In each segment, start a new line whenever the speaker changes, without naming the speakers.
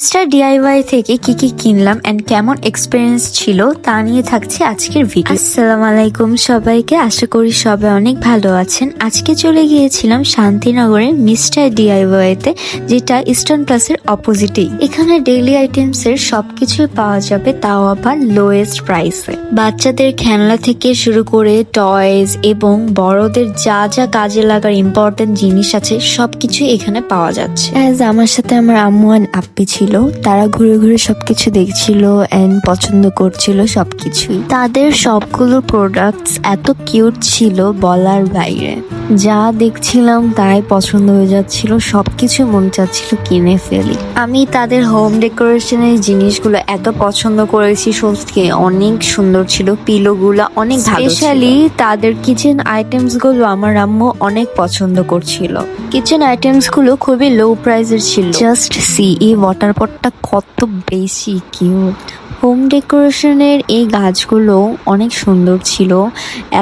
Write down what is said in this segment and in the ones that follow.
Mister DIY থেকে কি কি কিনলাম এন্ড কেমন এক্সপিরিয়েন্স ছিল তা নিয়ে থাকছে আজকের ভিডিও। আসসালামু আলাইকুম সবাইকে, আশা করি সবাই অনেক ভালো আছেন। আজকে চলে গিয়েছিলাম শান্তিনগরের মিস্টার ডিআইওয়াই তে, যেটা ইস্টার্ন প্লাসের অপোজিটেই। এখানে ডেইলি আইটেমস এর সবকিছুই পাওয়া যাবে, তাও আবার লোয়েস্ট প্রাইসে। বাচ্চাদের খেলনা থেকে শুরু করে টয়স এবং বড়দের যা যা কাজে লাগার ইম্পর্টেন্ট জিনিস আছে সবকিছু এখানে পাওয়া যাচ্ছে। আমার সাথে আমার আম্মু আর আপ্পি ছিল, তারা ঘুরে ঘুরে সবকিছু দেখছিল এন্ড পছন্দ করছিল সবকিছুই। তাদের সবগুলো প্রোডাক্টস এত কিউট ছিল বলার বাইরে। যা দেখছিলাম তাই পছন্দ হয়ে যাচ্ছিল, সবকিছু মন চাচ্ছিল কিনে ফেলি। আমি তাদের হোম ডেকোরেশনের জিনিসগুলো এত পছন্দ করেছি, সত্যি অনেক সুন্দর ছিল। পিলোগুলো অনেক ভালো, স্পেশালি তাদের কিচেন আইটেমস গুলো আমার আম্মু অনেক পছন্দ করছিল। কিচেন আইটেমস গুলো খুবই লো প্রাইসের ছিল। জাস্ট সি, এই ওয়াটার পটটা কত বেশি কিউট। হোম ডেকোরেশনের এই গাছগুলো অনেক সুন্দর ছিল,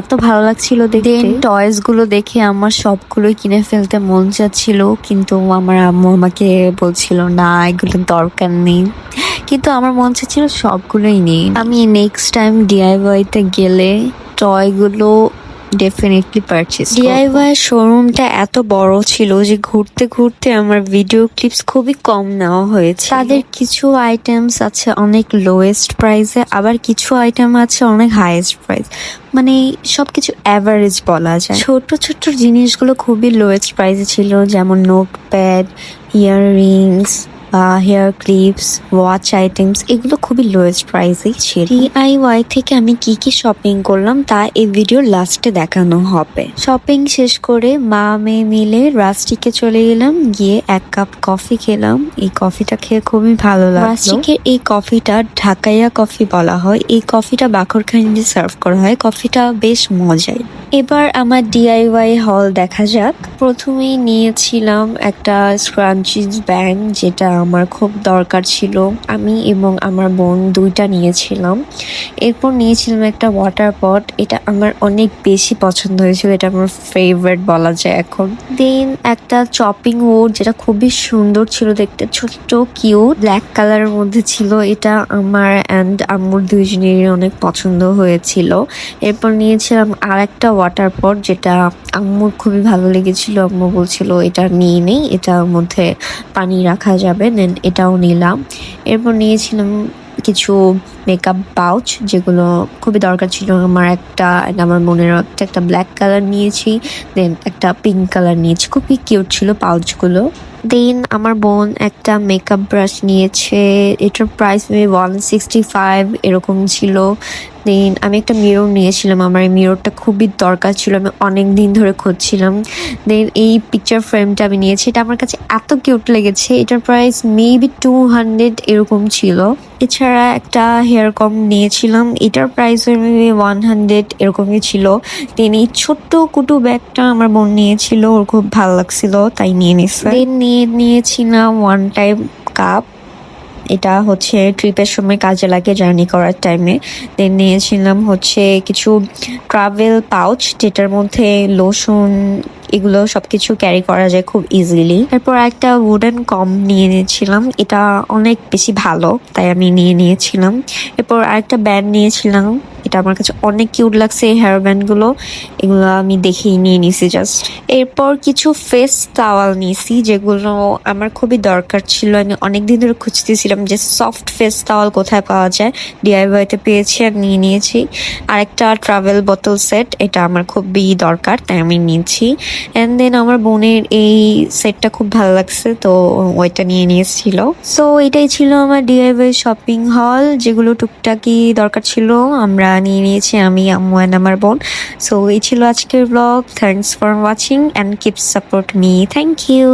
এত ভালো লাগছিল দেখতে। টয়েস গুলো দেখে আমার সবগুলোই কিনে ফেলতে মন চাচ্ছিল, কিন্তু আমার আম্মু আমাকে বলছিল না এগুলো দরকার নেই, কিন্তু আমার মন চাচ্ছিল সবগুলোই নেই। আমি নেক্সট টাইম ডিআইওয়াই তে গেলে টয়গুলো ডেফিনেটলি পারচেজ। ডিআইওয়াই শোরুমটা এত বড় ছিল যে ঘুরতে ঘুরতে আমার ভিডিও ক্লিপস খুবই কম নেওয়া হয়েছে। তাদের কিছু আইটেমস আছে অনেক লোয়েস্ট প্রাইসে, আবার কিছু আইটেম আছে অনেক হাইয়েস্ট প্রাইস, মানে সবকিছু অ্যাভারেজ বলা যায়। ছোট ছোট জিনিসগুলো খুবই লোয়েস্ট প্রাইসে ছিল, যেমন notepad, earrings, hair clips, watch items, এগুলো খুবই লোয়েস্ট প্রাইসেই ছিল। ডিআইওয়াই থেকে আমি কি কি শপিং করলাম তা এই ভিডিওর লাস্টে দেখানো হবে। শপিং শেষ করে মা মেয়ে মিলে রাস্টিকে চলে গেলাম, গিয়ে 1 কাপ কফি খেলাম। এই কফিটা খেয়ে খুবই ভালো লাগলো। রাস্টিকের এই কফিটা ঢাকাইয়া কফি বলা হয়। এই কফিটা বাকরখানি সার্ভ করা হয়, কফিটা বেশ মজার। এবার আমার ডিআইওয়াই হল দেখা যাক। প্রথমেই নিয়েছিলাম একটা স্ক্রাঞ্চিজ ব্যান্ড, যেটা আমার খুব দরকার ছিল। আমি এবং আমার বোন দুইটা নিয়েছিলাম। এরপর নিয়েছিলাম একটা ওয়াটার পট, এটা আমার অনেক বেশি পছন্দ হয়েছিল, এটা আমার ফেভারিট বলা যায় এখন। দেন একটা চপিং বোর্ড, যেটা খুবই সুন্দর ছিল দেখতে, ছোট্ট কিউট ব্ল্যাক কালারের মধ্যে ছিল। এটা আমার অ্যান্ড আম্মুর দুইজনেরই অনেক পছন্দ হয়েছিল। এরপর নিয়েছিলাম আর একটা ওয়াটার পট, যেটা আম্মুর খুবই ভালো লেগেছিল। আম্মু বলছিল এটা নিয়ে নেই, এটার মধ্যে পানি রাখা যাবে, দেন এটাও নিলাম। এরপর নিয়েছিলাম কিছু মেকআপ পাউচ, যেগুলো খুবই দরকার ছিল আমার। আমার মনের একটা ব্ল্যাক কালার নিয়েছি, দেন একটা পিঙ্ক কালার নিয়েছি, খুবই কিউট ছিল পাউচগুলো। দেন আমার বোন একটা মেকআপ ব্রাশ নিয়েছে, এটার প্রাইস মেবি 165 এরকম ছিল। দেন আমি একটা মিরর নিয়েছিলাম, আমার এই মিররটা খুবই দরকার ছিল, আমি অনেক দিন ধরে খুঁজছিলাম। দেন এই পিকচার ফ্রেমটা আমি নিয়েছি, এটা আমার কাছে এত কিউট লেগেছে, এটার প্রাইস মেবি 200 এরকম ছিল। এছাড়া একটা হেয়ার কম নিয়েছিলাম, এটার প্রাইস মেবি 100 এরকমই ছিল। দেন এই ছোট্ট কুটু ব্যাগটা আমার বোন নিয়েছিল, ওর খুব ভালো লাগছিল তাই নিয়ে নিয়েছে। দেন নিয়েছিলাম ওয়ান টাইম কাপ, এটা হচ্ছে ট্রিপের সময় কাজে লাগে, জার্নি করার টাইমে। দেন নিয়েছিলাম হচ্ছে কিছু ট্রাভেল পাউচ, যেটার মধ্যে লোশন এগুলো সবকিছু ক্যারি করা যায় খুব ইজিলি। তারপর একটা উডেন কম নিয়ে নিয়েছিলাম, এটা অনেক বেশি ভালো তাই আমি নিয়ে নিয়েছিলাম। এরপর আরেকটা ব্যান্ড নিয়েছিলাম, এটা আমার কাছে অনেক কিউট লাগছে, এই হেয়ার ব্যান্ডগুলো, এগুলো আমি দেখেই নিয়ে নিয়েছি জাস্ট। এরপর কিছু ফেস টাওয়াল নিয়েছি, যেগুলো আমার খুবই দরকার ছিল। আমি অনেকদিন ধরে খুঁজতেছিলাম যে সফট ফেস টাওয়াল কোথায় পাওয়া যায়, ডিআইওয়াইতে পেয়েছি আর নিয়ে নিয়েছি। আর একটা ট্রাভেল বোতল সেট, এটা আমার খুবই দরকার তাই আমি নিয়েছি। অ্যান্ড দেন আমার বোনের এই সেটটা খুব ভালো লাগছে, তো ওইটা নিয়ে নিয়েছিল। সো এটাই ছিল আমার ডিআইওয়াই শপিং হল, যেগুলো টুকটাকি দরকার ছিল আমরা নিয়ে নিয়েছি, আমি, আম্মু অ্যান্ড আমার বোন। সো এই ছিল আজকের blog. Thanks for watching and keep support me. Thank you.